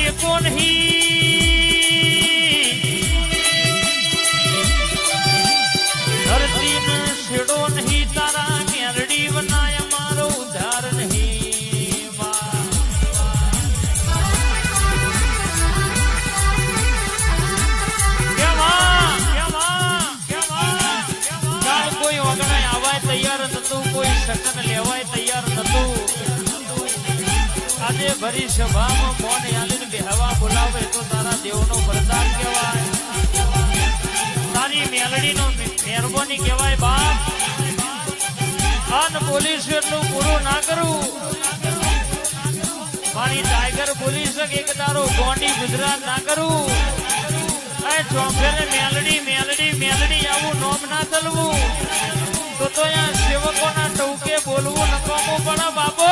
ટેકો નહીં, ધરતી ને છેડો નહીં, તારા મેરડી બનાય મારો ઉધાર નહીં. કોઈ વગણાય આવાય તૈયાર નતું, કોઈ સકન લેવાય તૈયાર નતું. આજે ભરી સભામાં મોન આલીને બેહવા બોલાવે તો તારા દેવનો વરદાન કહેવાય, તારી મેલડીનો મહેરબાની કહેવાય. બાપ અન બોલીશ એટલું પૂરું ના કરું. મારી ટાઈગર બોલી શકે એક તારો ગોંડી ગુજરાત ના કરું. ચોંફેરે મેલડી મેલડી મેલડી આવું નોમ ના ચલવું તો અહીંયા સેવકોના ટોકે બોલવું નકામું પડે બાપો.